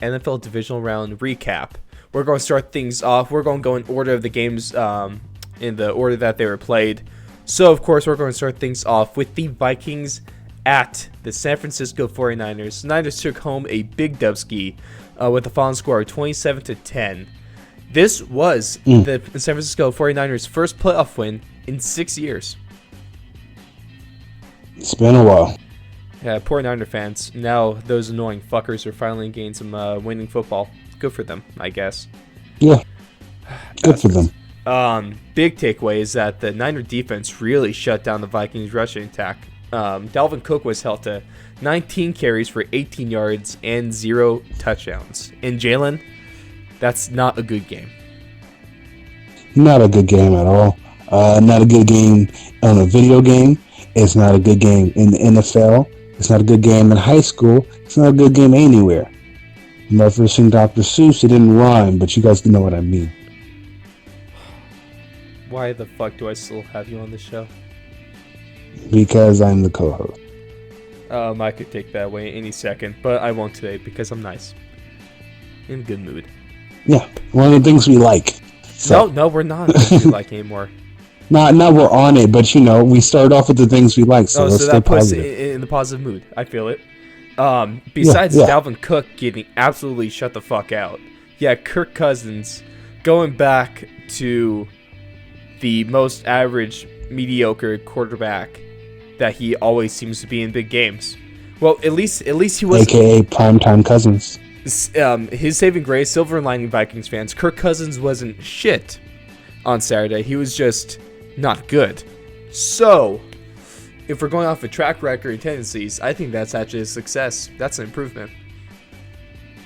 NFL Divisional Round recap. We're going to start things off. We're going to go in order of the games in the order that they were played. So, of course, we're going to start things off with the Vikings at the San Francisco 49ers. The Niners took home a big dubski with a final score of 27-10. This was the San Francisco 49ers' first playoff win in 6 years. It's been a while. Yeah, poor Niner fans. Now those annoying fuckers are finally getting some winning football. Good for them, I guess. Yeah, good for them. Big takeaway is that the Niner defense really shut down the Vikings rushing attack. Dalvin Cook was held to 19 carries for 18 yards and 0 touchdowns. And Jalen, that's not a good game. Not a good game at all. Not a good game on a video game. It's not a good game in the NFL. It's not a good game in high school. It's not a good game anywhere. I'm referencing Dr. Seuss. It didn't rhyme, but you guys know what I mean. Why the fuck do I still have you on the show? Because I'm the co-host. I could take that away any second, but I won't today because I'm nice. In a good mood. Yeah, one of the things we like. So. No, we're not things we like anymore. Not we're on it, but we start off with the things we like, so let's stay that puts positive. in the positive mood. I feel it. Besides Dalvin Cook getting absolutely shut the fuck out. Yeah, Kirk Cousins going back to the most average, mediocre quarterback that he always seems to be in big games. Well, at least he wasn't. AKA primetime Cousins. His saving grace, silver lining Vikings fans, Kirk Cousins wasn't shit on Saturday. He was just not good. So, if we're going off of track record and tendencies, I think that's actually a success. That's an improvement.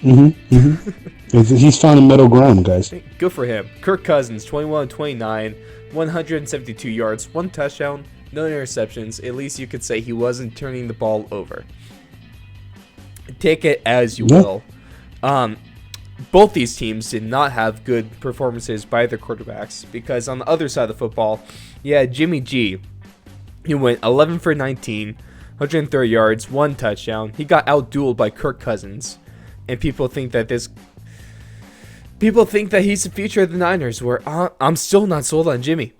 He's found a middle ground, guys. Good for him. Kirk Cousins, 21-29, 172 yards, 1 touchdown, no interceptions. At least you could say he wasn't turning the ball over. Take it as you will. Both these teams did not have good performances by their quarterbacks because on the other side of the football, Jimmy G, he went 11 for 19, 130 yards, 1 touchdown. He got outdueled by Kirk Cousins, and people think that he's the future of the Niners. Where I'm still not sold on Jimmy.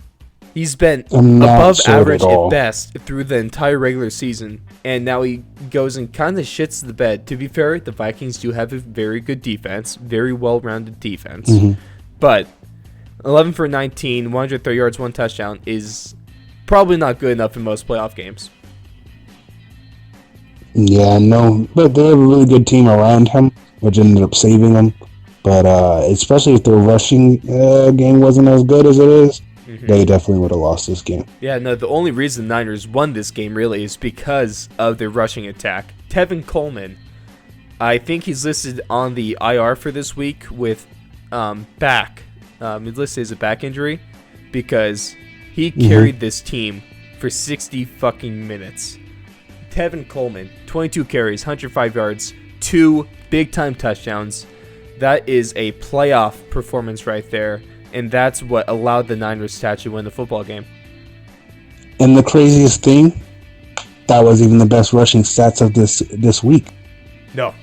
He's been above average at best through the entire regular season, and now he goes and kind of shits the bed. To be fair, the Vikings do have a very good defense, very well-rounded defense, but 11 for 19, 130 yards, 1 touchdown is probably not good enough in most playoff games. Yeah, no, but they have a really good team around him, which ended up saving him. But especially if their rushing game wasn't as good as it is, they definitely would have lost this game. Yeah, no, the only reason the Niners won this game really is because of their rushing attack. Tevin Coleman, I think he's listed on the IR for this week with back. He's listed as a back injury because he carried this team for 60 fucking minutes. Tevin Coleman, 22 carries, 105 yards, 2 big-time touchdowns. That is a playoff performance right there. And that's what allowed the Niners to actually win the football game. And the craziest thing, that was even the best rushing stats of this week. No.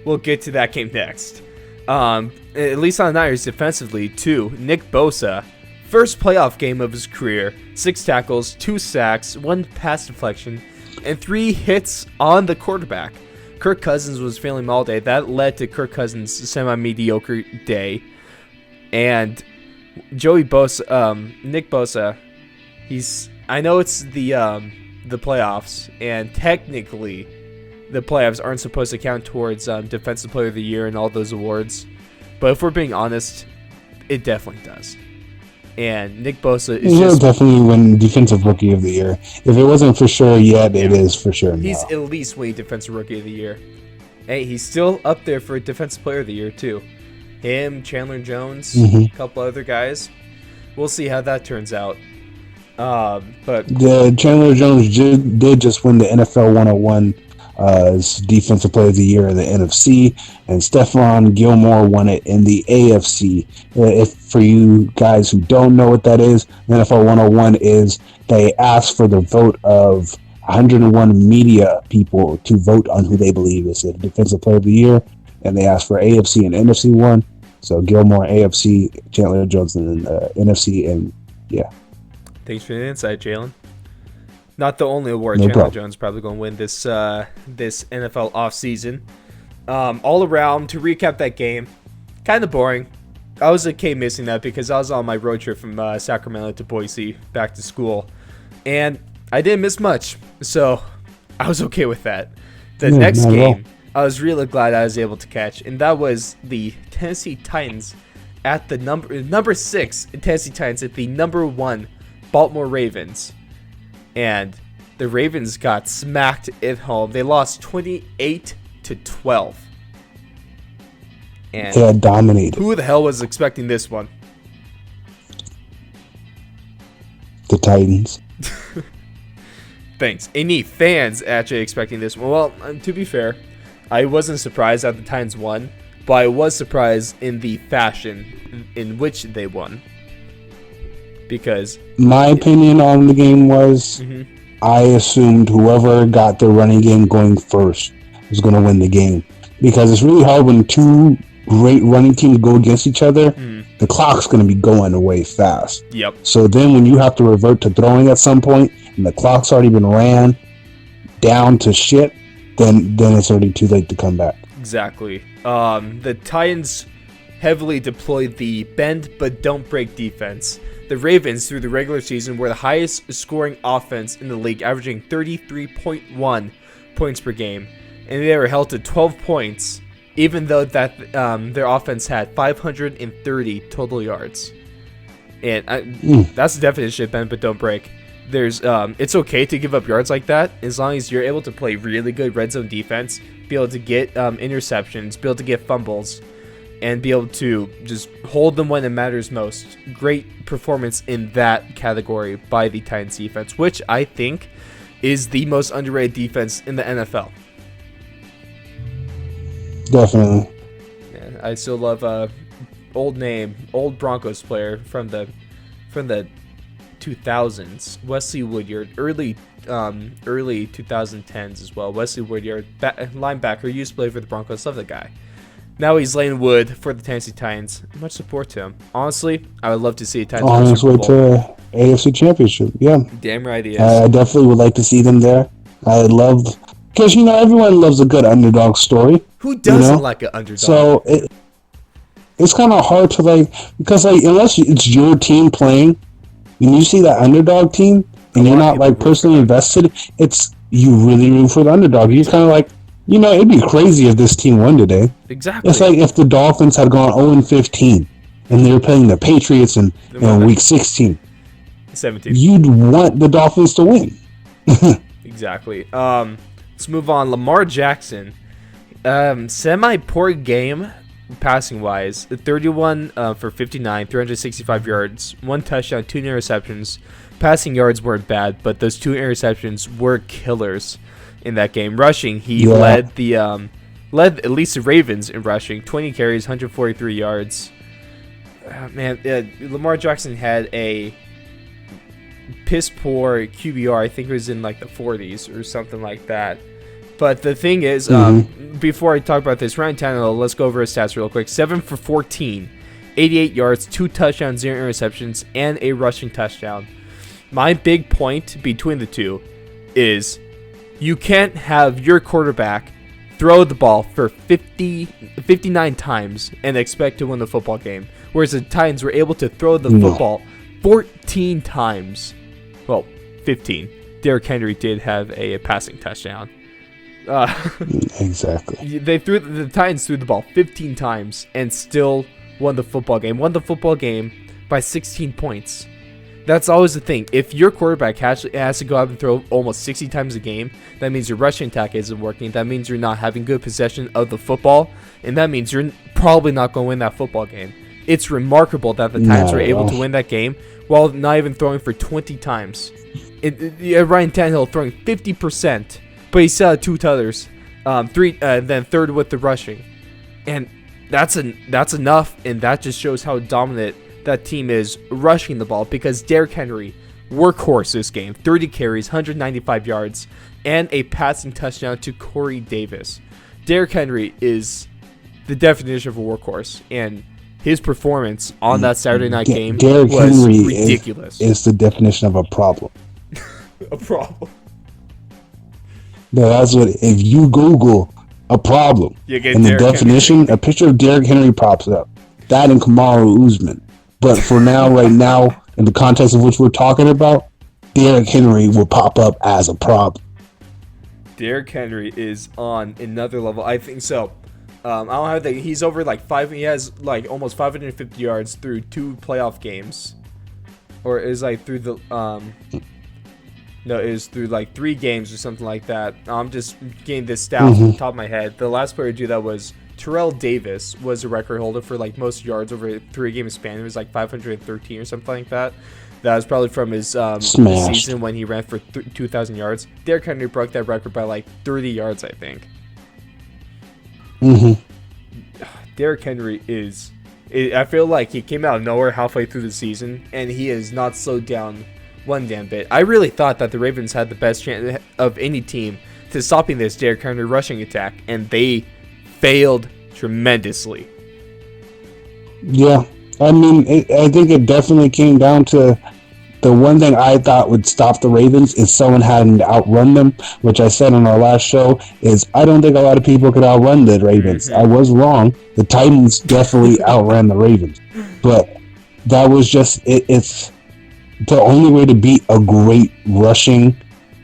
We'll get to that game next. At least on the Niners defensively, too. Nick Bosa, first playoff game of his career. 6 tackles, 2 sacks, 1 pass deflection, and 3 hits on the quarterback. Kirk Cousins was failing him all day. That led to Kirk Cousins' semi-mediocre day. And Nick Bosa, I know it's the playoffs, and technically the playoffs aren't supposed to count towards Defensive Player of the Year and all those awards, but if we're being honest, it definitely does. And Nick Bosa is definitely win Defensive Rookie of the Year. If it wasn't for sure yet, it is for sure now. He's at least winning Defensive Rookie of the Year. Hey, he's still up there for Defensive Player of the Year too. Him, Chandler Jones, a couple other guys. We'll see how that turns out. But Chandler Jones did just win the NFL 101 Defensive Player of the Year in the NFC, and Stephon Gilmore won it in the AFC. If for you guys who don't know what that is, NFL 101 is they ask for the vote of 101 media people to vote on who they believe is the Defensive Player of the Year. and they asked for AFC and NFC one. So Gilmore AFC, Chandler Jones in NFC, and yeah. Thanks for the insight, Jalen. Not the only award No Chandler problem. Jones probably going to win this NFL offseason. All around, to recap that game, kind of boring. I was okay missing that because I was on my road trip from Sacramento to Boise back to school, and I didn't miss much, so I was okay with that. The next not at all. game, I was really glad I was able to catch, and that was the Tennessee Titans at the number 6 Tennessee Titans at the number 1 Baltimore Ravens, and the Ravens got smacked at home. They lost 28-12. And They had dominated who the hell was expecting this one? the Titans. Thanks. Any fans actually expecting this one? Well, to be fair, I wasn't surprised that the Titans won, but I was surprised in the fashion in which they won. Because My opinion on the game was I assumed whoever got the running game going first was going to win the game. Because it's really hard when two great running teams go against each other. The clock's going to be going away fast. Yep. So then when you have to revert to throwing at some point and the clock's already been ran down to shit, then it's already too late to come back. Exactly. The Titans heavily deployed the bend but don't break defense. The Ravens, through the regular season, were the highest scoring offense in the league, averaging 33.1 points per game, and they were held to 12 points, even though that their offense had 530 total yards. And that's the definition of bend but don't break. It's okay to give up yards like that as long as you're able to play really good red zone defense, be able to get interceptions, be able to get fumbles, and be able to just hold them when it matters most. Great performance in that category by the Titans defense, which I think is the most underrated defense in the NFL. Definitely. Yeah, I still love old Broncos player from the 2000s, Wesley Woodyard, early 2010s as well. Wesley Woodyard, linebacker, used to play for the Broncos. Love that guy. Now he's laying wood for the Tennessee Titans. Much support to him. Honestly, I would love to see a Titans On win his Super way Bowl. to AFC Championship. Yeah. Damn right he is. I definitely would like to see them there. I love, because everyone loves a good underdog story. Who doesn't like an underdog? So it's kind of hard to because unless it's your team playing, when you see that underdog team and you're not personally invested, it's you really root for the underdog. You're kind of like, it'd be crazy if this team won today. Exactly. It's like if the Dolphins had gone 0-15 and they were playing the Patriots in week 16. 17. You'd want the Dolphins to win. Exactly. Let's move on. Lamar Jackson, semi-poor game passing wise. 31 for 59, 365 yards, 1 touchdown, 2 interceptions. Passing yards weren't bad, but those 2 interceptions were killers in that game. Rushing, he led at least the Ravens in rushing. 20 carries, 143 yards. Lamar Jackson had a piss poor QBR. I think it was in like the 40s or something like that. But the thing is, before I talk about this, Ryan Tannehill, let's go over his stats real quick. 7 for 14, 88 yards, 2 touchdowns, 0 interceptions, and a rushing touchdown. My big point between the two is you can't have your quarterback throw the ball for 59 times and expect to win the football game, whereas the Titans were able to throw the football 14 times. Well, 15. Derrick Henry did have a passing touchdown. Exactly. The Titans threw the ball 15 times and still won the football game. Won the football game by 16 points. That's always the thing. If your quarterback has to go out and throw almost 60 times a game, that means your rushing attack isn't working. That means you're not having good possession of the football, and that means you're probably not going to win that football game. It's remarkable that the Titans were able to win that game while not even throwing for 20 times. Ryan Tannehill throwing 50%, but he still had 2 tutters, then third with the rushing, and that's enough, and that just shows how dominant that team is rushing the ball, because Derrick Henry, workhorse this game, 30 carries, 195 yards, and a passing touchdown to Corey Davis. Derrick Henry is the definition of a workhorse, and his performance on that Saturday night game Derrick was Henry ridiculous. Is the definition of a problem. A problem. No, that's what. If you Google a problem in the definition, a picture of Derrick Henry pops up. That and Kamaru Usman. But for now, right now, in the context of which we're talking about, Derrick Henry will pop up as a problem. Derrick Henry is on another level. I think so. I don't have the. He's over like he has like almost 550 yards through 2 playoff games, or is like through the No, it was through like 3 games or something like that. I'm just getting this stat off the top of my head. The last player to do that was Terrell Davis, was a record holder for like most yards over a 3-game span. It was like 513 or something like that. That was probably from his season when he ran for 2,000 yards. Derrick Henry broke that record by like 30 yards, I think. Derrick Henry is... I feel like he came out of nowhere halfway through the season, and he has not slowed down one damn bit. I really thought that the Ravens had the best chance of any team to stopping this Derrick Henry rushing attack, and they failed tremendously. Yeah, I mean, I think it definitely came down to the one thing I thought would stop the Ravens is someone having to outrun them, which I said on our last show is I don't think a lot of people could outrun the Ravens. I was wrong. The Titans definitely outran the Ravens, but that was just it's the only way to beat a great rushing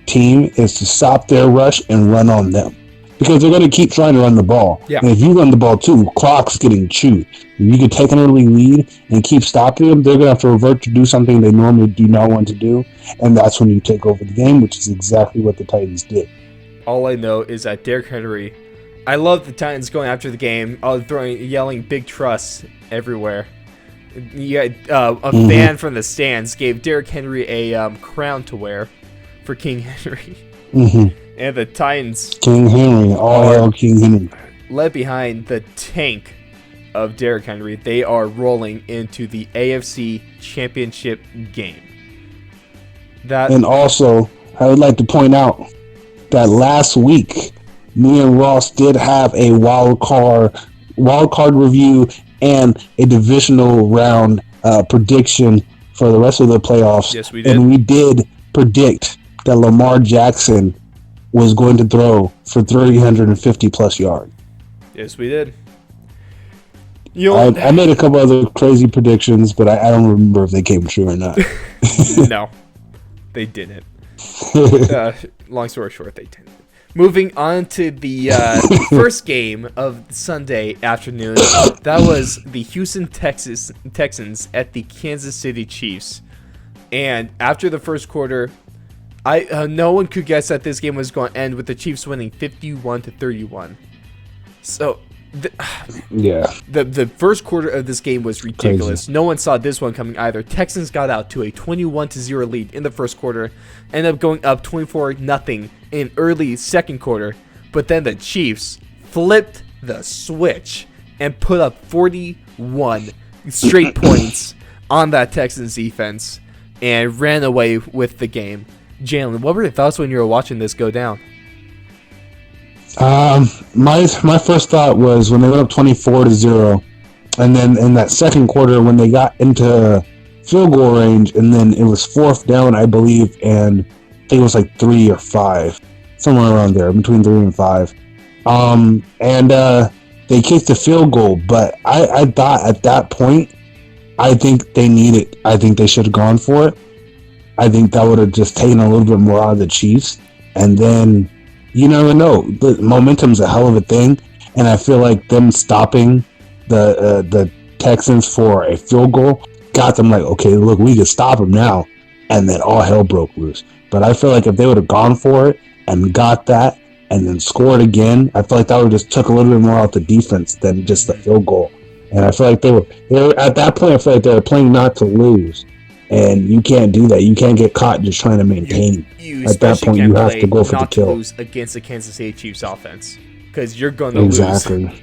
team is to stop their rush and run on them. Because they're going to keep trying to run the ball. Yeah. And if you run the ball too, clock's getting chewed. If you can take an early lead and keep stopping them, they're going to have to revert to do something they normally do not want to do. And that's when you take over the game, which is exactly what the Titans did. All I know is that Derrick Henry, I love the Titans going after the game, yelling big trust everywhere. A fan from the stands gave Derrick Henry a crown to wear for King Henry. And the Titans, King Henry, all King Henry, led behind the tank of Derrick Henry. They are rolling into the AFC Championship game. And also, I would like to point out that last week, me and Ross did have a wild card review and a divisional round prediction for the rest of the playoffs. Yes, we did. And we did predict that Lamar Jackson was going to throw for 350 plus yards. Yes, we did. I made a couple other crazy predictions, but I don't remember if they came true or not. No, they didn't. Long story short, they didn't. Moving on to the first game of Sunday afternoon. That was the Houston Texans at the Kansas City Chiefs. And after the first quarter, no one could guess that this game was going to end with the Chiefs winning 51-31. So, the first quarter of this game was ridiculous. Crazy. No one saw this one coming either. Texans got out to a 21-0 lead in the first quarter, ended up going up 24-0 in early second quarter, but then the Chiefs flipped the switch and put up 41 straight points on that Texans defense and ran away with the game. Jalen, what were your thoughts when you were watching this go down? My first thought was when they went up 24-0, and then in that second quarter when they got into field goal range, and then it was 4th down, I believe, and I think it was like 3 or 5, somewhere around there, between 3 and 5. They kicked the field goal, but I thought at that point, I think they should have gone for it. I think that would have just taken a little bit more out of the Chiefs. And then, you never know. The momentum's a hell of a thing. And I feel like them stopping the Texans for a field goal got them like, okay, look, we can stop them now. And then all hell broke loose. But I feel like if they would have gone for it and got that and then scored again, I feel like that would have just took a little bit more out the defense than just the field goal. And I feel like they were at that point, I feel like they were playing not to lose. And you can't do that. You can't get caught just trying to maintain. At that point, you have to go for the kill. Lose against the Kansas City Chiefs offense because you're going to lose. Exactly.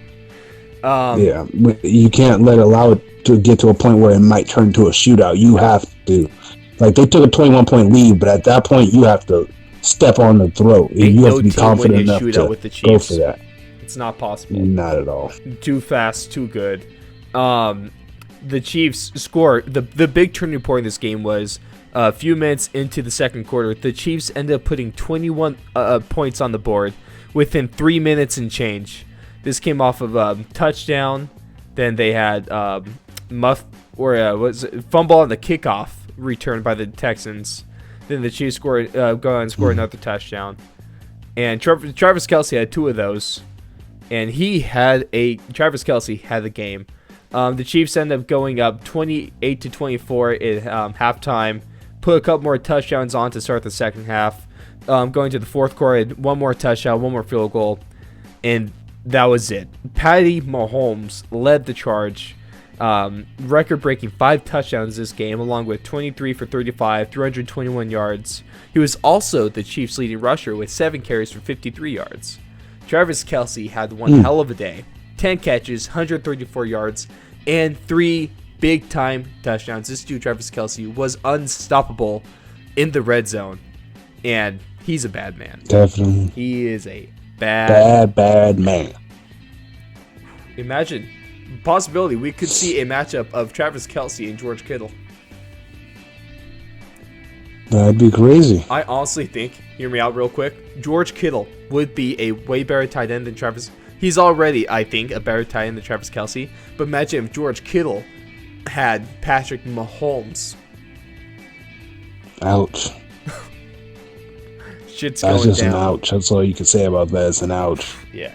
Yeah, you can't allow it to get to a point where it might turn into a shootout. You have to. Like, they took a 21-point lead, but at that point, you have to step on the throat. You have to be confident enough to go for that. It's not possible. Not at all. Too fast, too good. The Chiefs score. The big turning point in this game was a few minutes into the second quarter. The Chiefs ended up putting 21 points on the board within 3 minutes and change. This came off of a touchdown. Then they had fumble on the kickoff return by the Texans. Then the Chiefs go on and score another touchdown. And Travis Kelce had 2 of those. And Travis Kelce had the game. The Chiefs ended up going up 28-24 at halftime. Put a couple more touchdowns on to start the second half. Going to the fourth quarter, one more touchdown, one more field goal. And that was it. Patty Mahomes led the charge. Record-breaking 5 touchdowns this game, along with 23 for 35, 321 yards. He was also the Chiefs' leading rusher with 7 carries for 53 yards. Travis Kelce had one hell of a day. 10 catches, 134 yards, and 3 big-time touchdowns. This dude, Travis Kelce, was unstoppable in the red zone. And he's a bad man. Definitely. He is a bad man. Imagine, possibility, we could see a matchup of Travis Kelce and George Kittle. That'd be crazy. I honestly think, hear me out real quick, George Kittle would be a way better tight end than Travis. He's already, I think, a better tight end than Travis Kelce. But imagine if George Kittle had Patrick Mahomes. Ouch. Shit's That's going just down. an ouch. That's all you can say about that. It's an ouch. Yeah.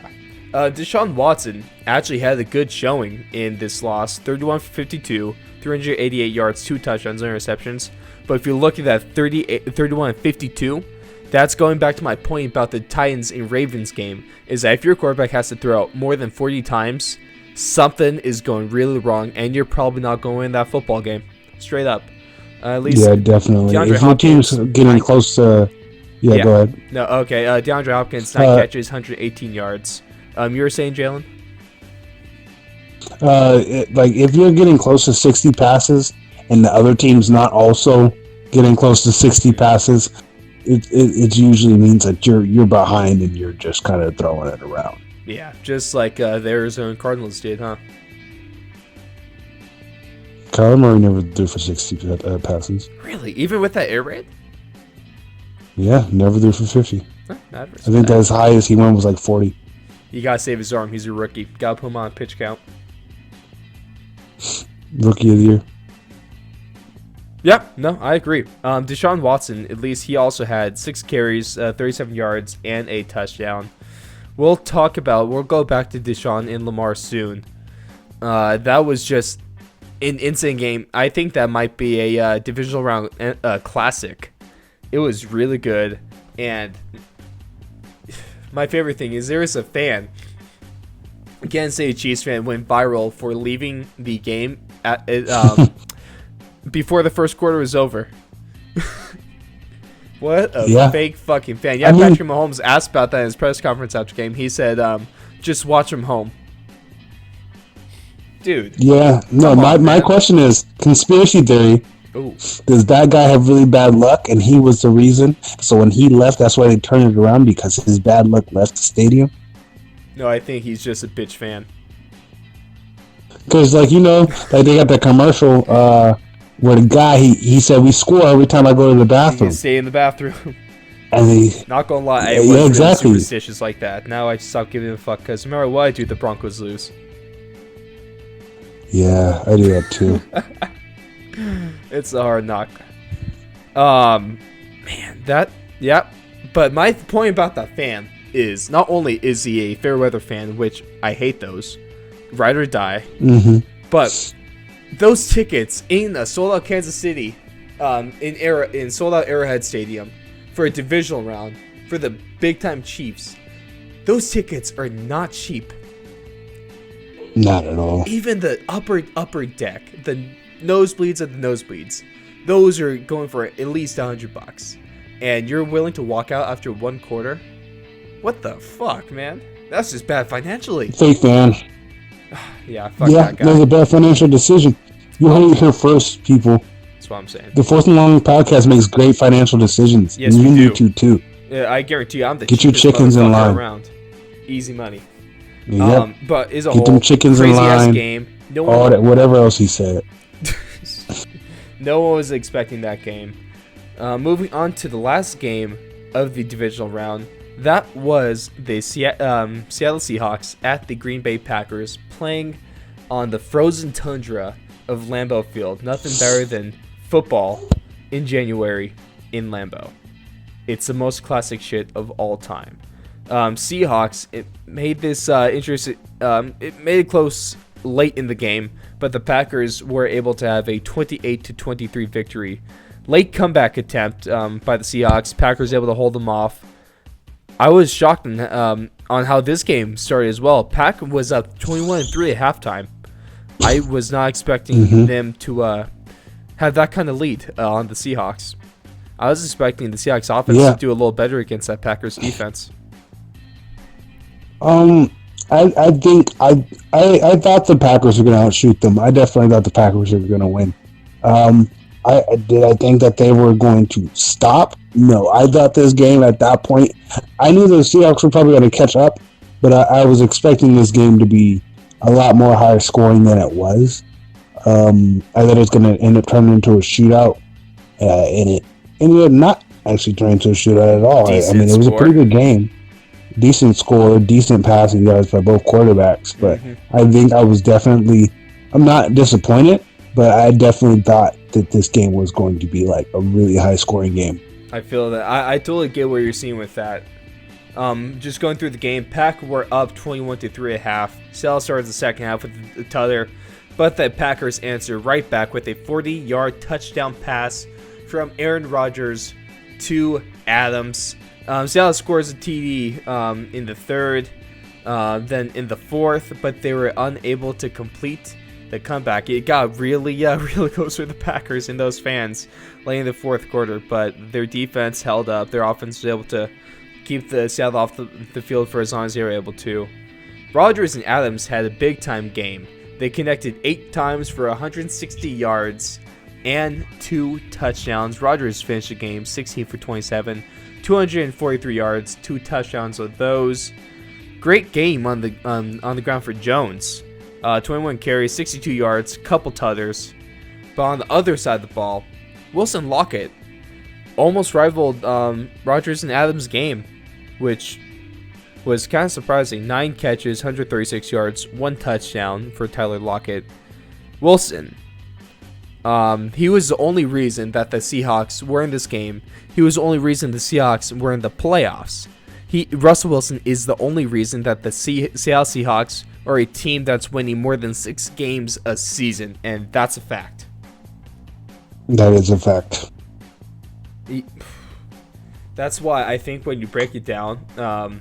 Deshaun Watson actually had a good showing in this loss. 31 for 52, 388 yards, 2 touchdowns, no interceptions. But if you look at that 31 and 52, that's going back to my point about the Titans and Ravens game, is that if your quarterback has to throw out more than 40 times, something is going really wrong, and you're probably not going to win that football game. Straight up. At least Yeah, definitely. DeAndre If your team's getting close to... Yeah, go ahead. No, okay. DeAndre Hopkins, 9 catches, 118 yards. You were saying, Jalen? If you're getting close to 60 passes and the other team's not also getting close to 60 passes, it usually means that you're behind and you're just kind of throwing it around. Yeah, just like the Arizona Cardinals did, huh? Kyler Murray never threw for 60 passes. Really? Even with that air raid? Yeah, never threw for 50. I think as high as he went was like 40. You gotta save his arm. He's a rookie. Gotta put him on a pitch count. Rookie of the year. Yeah, no, I agree. Deshaun Watson, at least he also had 6 carries, 37 yards, and a touchdown. We'll go back to Deshaun and Lamar soon. That was just an insane game. I think that might be a divisional round classic. It was really good, and my favorite thing is there is a fan, Kansas City Chiefs fan, went viral for leaving the game at before the first quarter was over. What a fake fucking fan. Yeah, Patrick Mahomes asked about that in his press conference after game. He said, just watch him home. Dude. Yeah, no, my question is, conspiracy theory, ooh, does that guy have really bad luck and he was the reason? So when he left, that's why they turned it around, because his bad luck left the stadium? No, I think he's just a bitch fan. Because, they got that commercial where the guy, he said, we score every time I go to the bathroom. You stay in the bathroom. And not gonna lie, I was exactly. really superstitious like that. Now I stopped giving a fuck, because no matter what I do, the Broncos lose. Yeah, I do that too. It's a hard knock. But my point about that fan is, not only is he a fair weather fan, which I hate those, ride or die, but those tickets in a sold out Kansas City, in sold out Arrowhead Stadium for a divisional round for the big time Chiefs, those tickets are not cheap. Not at all. Even the upper deck, the nosebleeds of the nosebleeds, those are going for at least $100. And you're willing to walk out after one quarter? What the fuck, man? That's just bad financially. Fake man. Yeah, fuck that guy. That was a bad financial decision. You heard it here first, people. That's what I'm saying. The Fourth and Long podcast makes great financial decisions. Yes, and we you do. need to, too. Yeah, I guarantee you, I'm the Get your cheapest chickens in motherfucker line. around. Easy money. Yep. But as a Get whole, them chickens in crazy ass line. game. All that, whatever else he said. No one was expecting that game. Moving on to the last game of the divisional round. That was the Seattle Seahawks at the Green Bay Packers, playing on the frozen tundra of Lambeau Field. Nothing better than football in January in Lambeau. It's the most classic shit of all time. Seahawks, it made this interesting. It made it close late in the game, but the Packers were able to have a 28-23 victory. Late comeback attempt by the Seahawks. Packers able to hold them off. I was shocked on how this game started as well. Pack was up 21-3 at halftime. I was not expecting them to have that kind of lead on the Seahawks. I was expecting the Seahawks offense to do a little better against that Packers defense. I think I thought the Packers were going to outshoot them. I definitely thought the Packers were going to win. I think that they were going to stop? No, I thought this game at that point, I knew the Seahawks were probably going to catch up, but I was expecting this game to be a lot more higher scoring than it was. I thought it was going to end up turning into a shootout, and it ended up not actually turning into a shootout at all. I mean, it was a pretty good game. Decent score, decent passing yards by both quarterbacks, but I think I'm not disappointed, but I definitely thought that this game was going to be like a really high scoring game. I feel that. I totally get what you're seeing with that. Just going through the game, Pack were up 21-3 at half. Seattle started the second half with the tether, but the Packers answered right back with a 40-yard touchdown pass from Aaron Rodgers to Adams. Seattle scores a TD in the third, then in the fourth, but they were unable to complete the comeback. It got really close for the Packers and those fans late in the fourth quarter, but their defense held up. Their offense was able to keep the Seattle off the field for as long as they were able to. Rodgers and Adams had a big-time game. They connected 8 times for 160 yards and 2 touchdowns. Rodgers finished the game 16 for 27, 243 yards, 2 touchdowns of those. Great game on the ground for Jones. 21 carries, 62 yards, couple tutters. But on the other side of the ball, Wilson Lockett almost rivaled Rodgers and Adams' game, which was kind of surprising. 9 catches, 136 yards, 1 touchdown for Tyler Lockett. Wilson, he was the only reason that the Seahawks were in this game. He was the only reason the Seahawks were in the playoffs. Russell Wilson is the only reason that the Seattle Seahawks are a team that's winning more than 6 games a season, and that's a fact. That is a fact. That's why I think when you break it down, the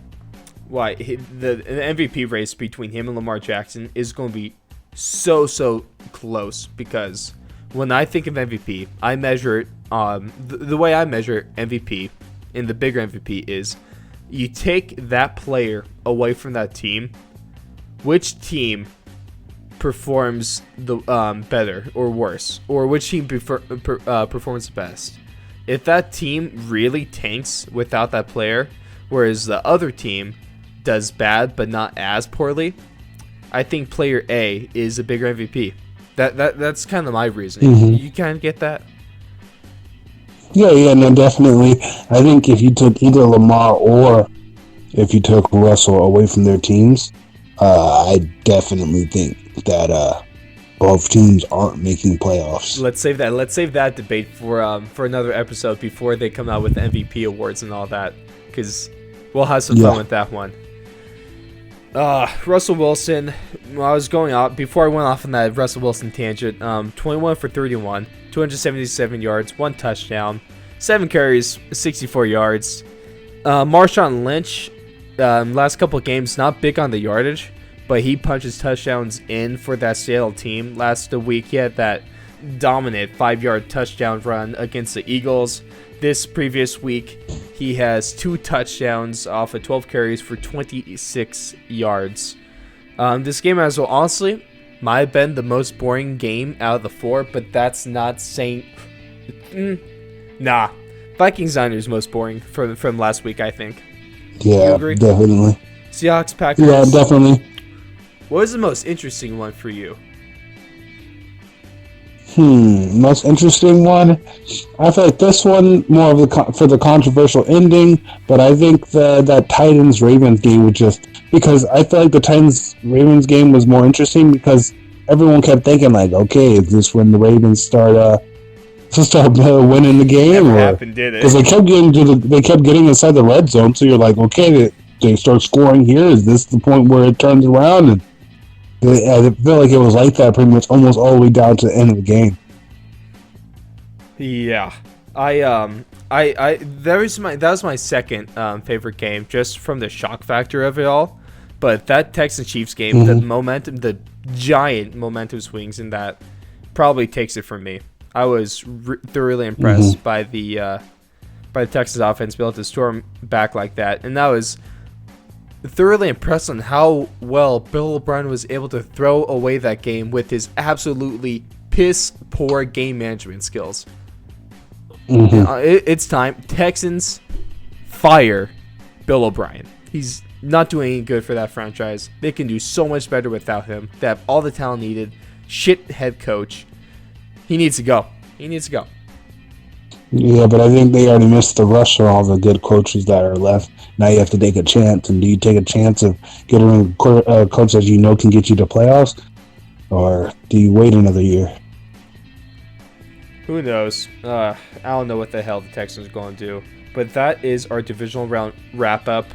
MVP race between him and Lamar Jackson is going to be so close, because when I think of MVP, I measure it, the way I measure MVP and the bigger MVP is you take that player away from that team, which team performs the better or worse, or which team performs best. If that team really tanks without that player, whereas the other team does bad but not as poorly, I think player A is a bigger MVP. That's kind of my reasoning. You kind of get that? Yeah, no, definitely. I think if you took either Lamar or if you took Russell away from their teams, I definitely think that both teams aren't making playoffs. Let's save that debate for another episode before they come out with MVP awards and all that, because we'll have some fun with that one. Russell Wilson, I was going off before I went off on that Russell Wilson tangent. 21 for 31, 277 yards, 1 touchdown, 7 carries, 64 yards. Marshawn Lynch, last couple of games, not big on the yardage, but he punches touchdowns in for that Seattle team. Last week, he had that dominant 5-yard touchdown run against the Eagles. This previous week, he has 2 touchdowns off of 12 carries for 26 yards. This game as well, honestly, might have been the most boring game out of the 4, but that's not saying... Nah. Vikings-Niners most boring from last week, I think. Yeah, definitely. Seahawks, Packers. Yeah, definitely. What was the most interesting one for you? Most interesting one. I feel like this one more of for the controversial ending, but I think that Titans Ravens game was just because I feel like the Titans Ravens game was more interesting because everyone kept thinking like, okay, is this when the Ravens start winning the game? Never happened, did it? Because they kept getting inside the red zone, so you're like, okay, they start scoring here. Is this the point where it turns around? And I feel like it was like that pretty much almost all the way down to the end of the game. Yeah, that was my second favorite game, just from the shock factor of it all. But that Texans Chiefs game, the giant momentum swings in that, probably takes it from me. I was thoroughly impressed by the Texans offense being able to storm back like that, and that was thoroughly impressed on how well Bill O'Brien was able to throw away that game with his absolutely piss poor game management skills. It's time. Texans fire Bill O'Brien. He's not doing any good for that franchise. They can do so much better without him. They have all the talent needed. Shit head coach. He needs to go. Yeah, but I think they already missed the rush on all the good coaches that are left. Now you have to take a chance. And do you take a chance of getting a coach that you know can get you to playoffs? Or do you wait another year? Who knows? I don't know what the hell the Texans are going to do. But that is our divisional round wrap-up.